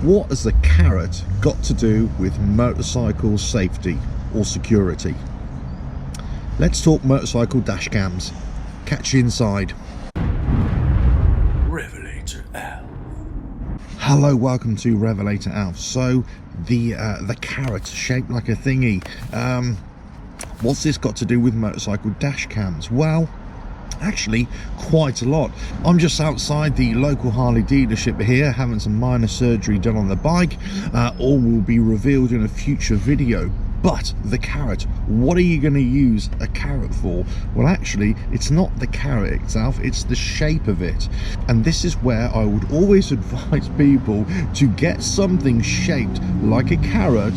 What has the carrot got to do with motorcycle safety or security? Let's talk motorcycle dash cams. Catch you inside. RevelatorAlf. Hello, welcome to RevelatorAlf. So the carrot shaped like a thingy. What's this got to do with motorcycle dash cams? Well, actually quite a lot. I'm just outside the local Harley dealership here having some minor surgery done on the bike. All will be revealed in a future video. But the carrot, what are you going to use a carrot for? Well, actually, it's not the carrot itself, it's the shape of it. And this is where I would always advise people to get something shaped like a carrot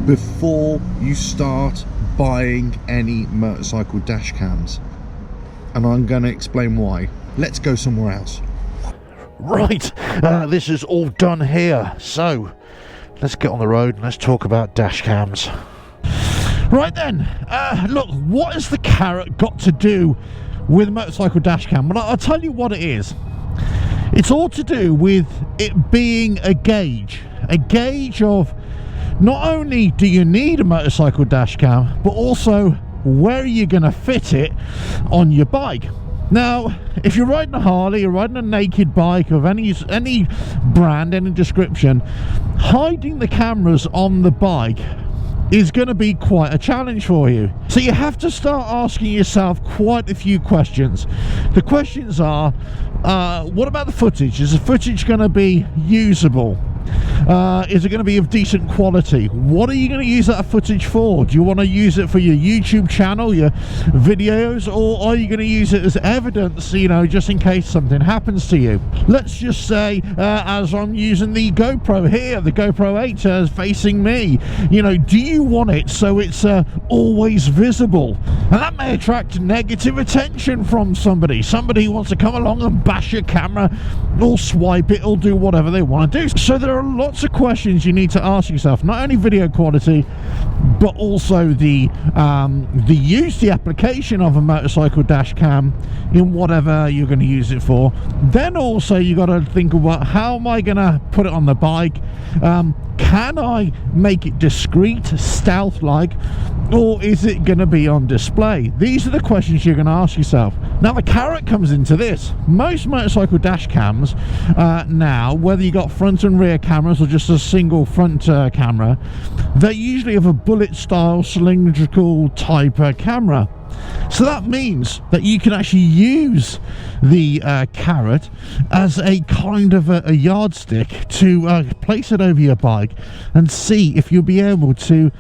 before you start buying any motorcycle dash cams. And I'm going to explain why. Let's go somewhere else. Right, this is all done here, so let's get on the road and let's talk about dash cams. Right then, look, what has the carrot got to do with motorcycle dash cam? Well, I'll tell you what it is. It's all to do with it being a gauge of not only do you need a motorcycle dash cam, but also where are you going to fit it on your bike. Now, if you're riding a Harley, you're riding a naked bike of any brand, any description, hiding the cameras on the bike is going to be quite a challenge for you. So you have to start asking yourself quite a few questions. The questions are, what about the footage? Is the footage going to be usable? Is it going to be of decent quality? What are you going to use that footage for? Do you want to use it for your YouTube channel, your videos, or are you going to use it as evidence, you know, just in case something happens to you? Let's just say, as I'm using the GoPro here, the GoPro 8 is facing me, you know, do you want it so it's always visible? And that may attract negative attention from somebody. Somebody wants to come along and bash your camera, or swipe it, or do whatever they want to do. So there are lots of questions you need to ask yourself, not only video quality, but also the use, the application of a motorcycle dash cam in whatever you're going to use it for. Then also you got to think about, how am I going to put it on the bike? Can I make it discreet, stealth-like, or is it going to be on display? These are the questions you're going to ask yourself. Now the carrot comes into this. Most motorcycle dash cams now, whether you got front and rear cameras or just a single front camera, they usually have a bullet style cylindrical type camera. So that means that you can actually use the carrot as a kind of a yardstick to place it over your bike and see if you'll be able to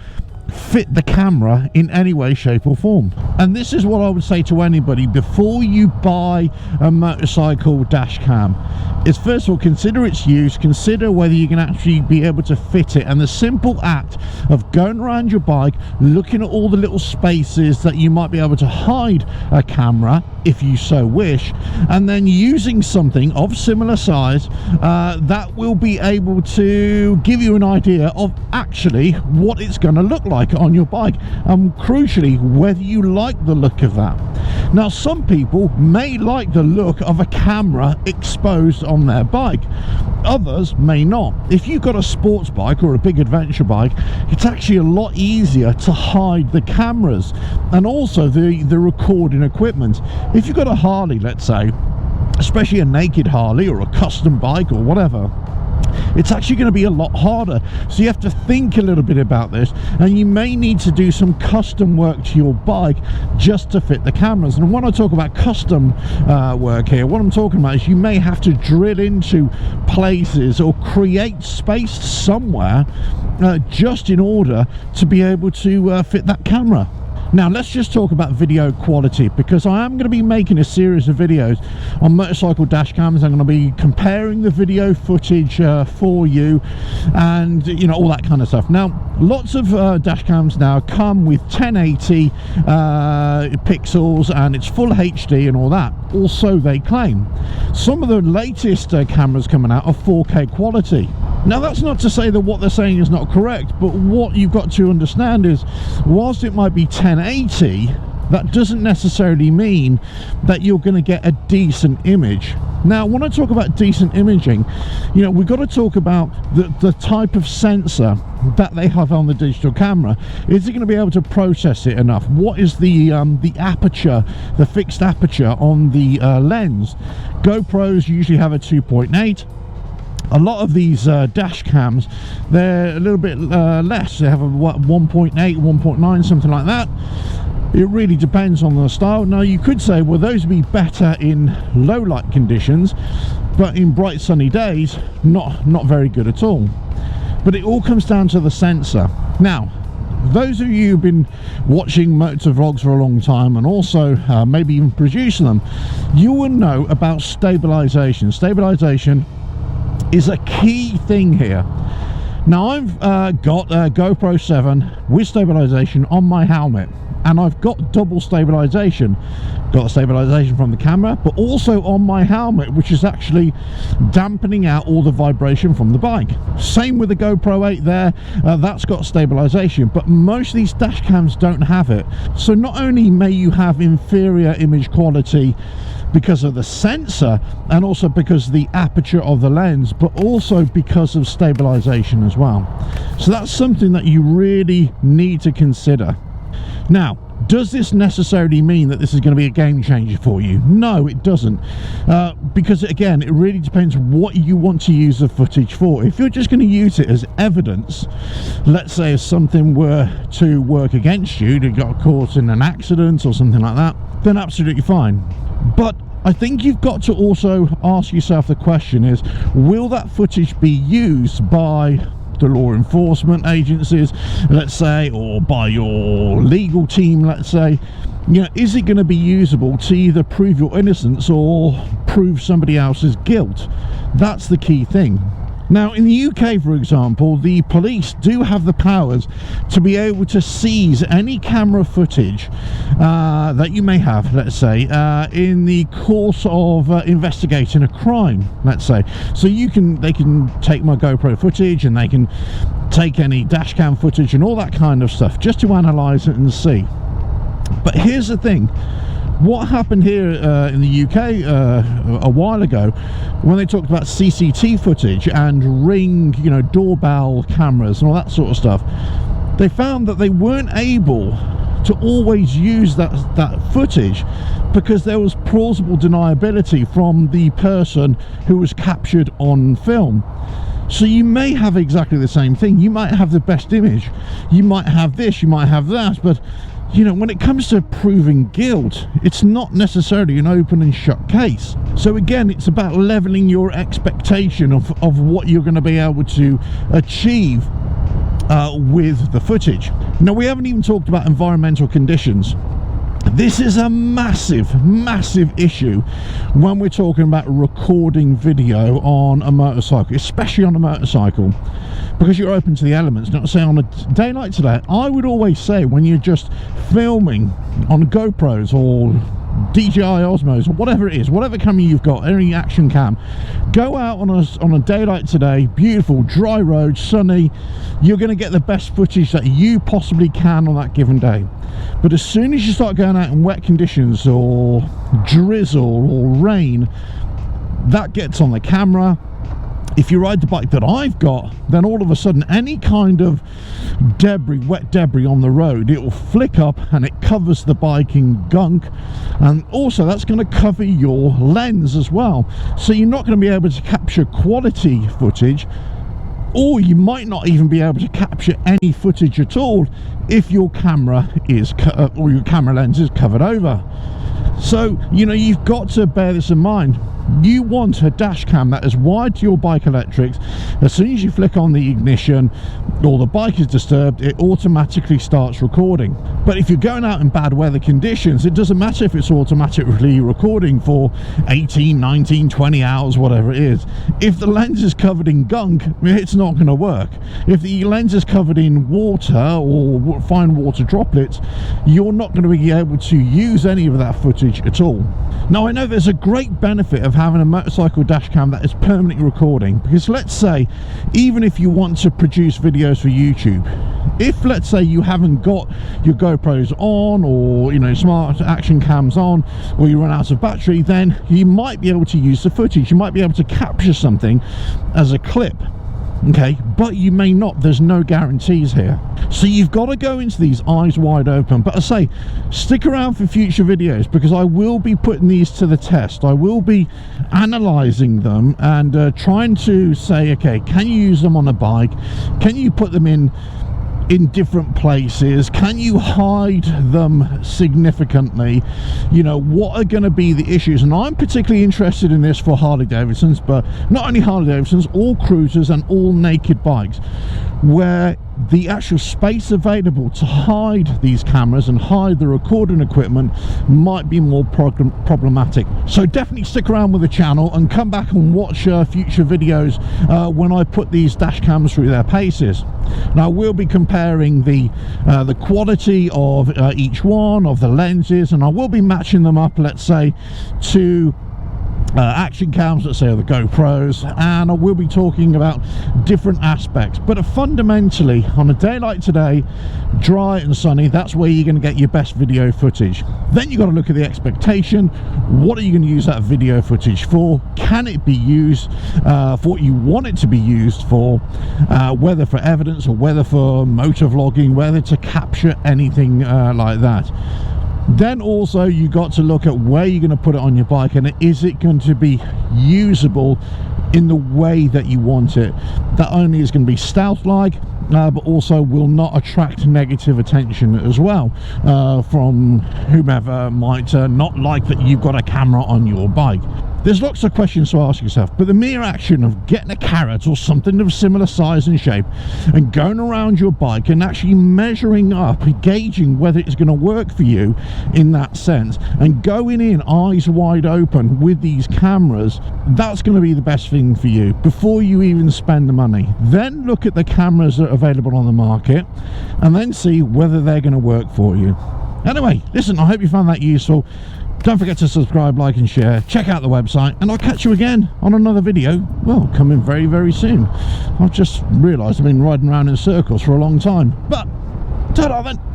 fit the camera in any way, shape or form. And this is what I would say to anybody before you buy a motorcycle dash cam, is first of all, consider its use, consider whether you can actually be able to fit it. And the simple act of going around your bike, looking at all the little spaces that you might be able to hide a camera if you so wish, and then using something of similar size that will be able to give you an idea of actually what it's going to look like on your bike, and crucially whether you like the look of that. Now some people may like the look of a camera exposed on their bike, others may not. If you've got a sports bike or a big adventure bike, it's actually a lot easier to hide the cameras and also the recording equipment. If you've got a Harley, let's say, especially a naked Harley or a custom bike or whatever, it's actually going to be a lot harder. So you have to think a little bit about this, and you may need to do some custom work to your bike just to fit the cameras. And when I talk about custom work here, what I'm talking about is you may have to drill into places or create space somewhere just in order to be able to fit that camera. Now let's just talk about video quality, because I am going to be making a series of videos on motorcycle dash cams. I'm going to be comparing the video footage for you, and you know, all that kind of stuff. Now lots of dash cams now come with 1080 pixels and it's full HD and all that. Also they claim some of the latest cameras coming out are 4K quality. Now that's not to say that what they're saying is not correct, but what you've got to understand is, whilst it might be 1080, that doesn't necessarily mean that you're going to get a decent image. Now, when I talk about decent imaging, you know, we've got to talk about the type of sensor that they have on the digital camera. Is it going to be able to process it enough? What is the aperture, the fixed aperture on the lens? GoPros usually have a 2.8. A lot of these dash cams, they're a little bit less. They have a 1.8, 1.9, something like that. It really depends on the style. Now, you could say, well, those would be better in low light conditions, but in bright sunny days, not very good at all. But it all comes down to the sensor. Now, those of you who've been watching motor vlogs for a long time, and also maybe even producing them, you will know about stabilization. Stabilization is a key thing here. Now, I've got a GoPro 7 with stabilization on my helmet, and I've got double stabilization. Got stabilization from the camera, but also on my helmet, which is actually dampening out all the vibration from the bike. Same with the GoPro 8 there, that's got stabilization, but most of these dash cams don't have it. So not only may you have inferior image quality because of the sensor, and also because of the aperture of the lens, but also because of stabilization as well. So that's something that you really need to consider. Now, does this necessarily mean that this is going to be a game changer for you? No, it doesn't, because again, it really depends what you want to use the footage for. If you're just going to use it as evidence, let's say if something were to work against you, you got caught in an accident or something like that, then absolutely fine. But I think you've got to also ask yourself the question is, will that footage be used by the law enforcement agencies, let's say, or by your legal team, let's say? You know, is it going to be usable to either prove your innocence or prove somebody else's guilt? That's the key thing. Now, in the UK, for example, the police do have the powers to be able to seize any camera footage that you may have, let's say, in the course of investigating a crime, let's say. So they can take my GoPro footage, and they can take any dash cam footage and all that kind of stuff, just to analyze it and see. But here's the thing. What happened here in the UK a while ago, when they talked about CCTV footage and Ring, you know, doorbell cameras and all that sort of stuff, they found that they weren't able to always use that footage because there was plausible deniability from the person who was captured on film. So you may have exactly the same thing. You might have the best image, you might have this, you might have that, but you know, when it comes to proving guilt, it's not necessarily an open and shut case. So again, it's about leveling your expectation of what you're going to be able to achieve with the footage. Now, we haven't even talked about environmental conditions. This is a massive issue when we're talking about recording video on a motorcycle, especially on a motorcycle, because you're open to the elements. Not say on a day like today, I would always say when you're just filming on GoPros or DJI Osmos or whatever it is, whatever camera you've got, any action cam, go out on a day like today, beautiful dry road, sunny. You're going to get the best footage that you possibly can on that given day. But as soon as you start going out in wet conditions or drizzle or rain, that gets on the camera. If you ride the bike that I've got, then all of a sudden any kind of debris, wet debris on the road, it will flick up and it covers the bike in gunk, and also that's going to cover your lens as well. So you're not going to be able to capture quality footage, or you might not even be able to capture any footage at all if your camera is or your camera lens is covered over. So, you know, you've got to bear this in mind. You want a dash cam that is wired to your bike electrics. As soon as you flick on the ignition or the bike is disturbed, it automatically starts recording. But if you're going out in bad weather conditions, it doesn't matter if it's automatically recording for 18, 19, 20 hours, whatever it is. If the lens is covered in gunk, it's not going to work. If the lens is covered in water or fine water droplets, you're not going to be able to use any of that footage at all. Now, I know there's a great benefit of having a motorcycle dash cam that is permanently recording, because let's say even if you want to produce videos for YouTube, if let's say you haven't got your GoPros on, or you know, smart action cams on, or you run out of battery, then you might be able to use the footage. You might be able to capture something as a clip, okay, but you may not. There's no guarantees here, so you've got to go into these eyes wide open. But I say, stick around for future videos, because I will be putting these to the test. I will be analyzing them and trying to say, okay, can you use them on a bike? Can you put them in different places? Can you hide them significantly? You know, what are going to be the issues? And I'm particularly interested in this for Harley Davidsons, but not only Harley Davidsons, all cruisers and all naked bikes, where the actual space available to hide these cameras and hide the recording equipment might be more problematic. So definitely stick around with the channel and come back and watch future videos when I put these dash cams through their paces. Now we'll be comparing the quality of each one of the lenses, and I will be matching them up, let's say, to action cams, let's say, or the GoPros, and I will be talking about different aspects. But fundamentally, on a day like today, dry and sunny, that's where you're going to get your best video footage. Then you've got to look at the expectation. What are you going to use that video footage for? Can it be used for what you want it to be used for, whether for evidence or whether for motor vlogging, whether to capture anything like that. Then also you got to look at where you're going to put it on your bike, and is it going to be usable in the way that you want it. That only is going to be stealth-like, but also will not attract negative attention as well from whomever might not like that you've got a camera on your bike. There's lots of questions to ask yourself, but the mere action of getting a carrot or something of similar size and shape and going around your bike and actually measuring up, gauging whether it's going to work for you in that sense, and going in eyes wide open with these cameras, that's going to be the best thing for you before you even spend the money. Then look at the cameras that are available on the market and then see whether they're going to work for you. Anyway, listen, I hope you found that useful. Don't forget to subscribe, like and share. Check out the website, and I'll catch you again on another video, well, coming very, very soon. I've just realised I've been riding around in circles for a long time. But, ta-da then!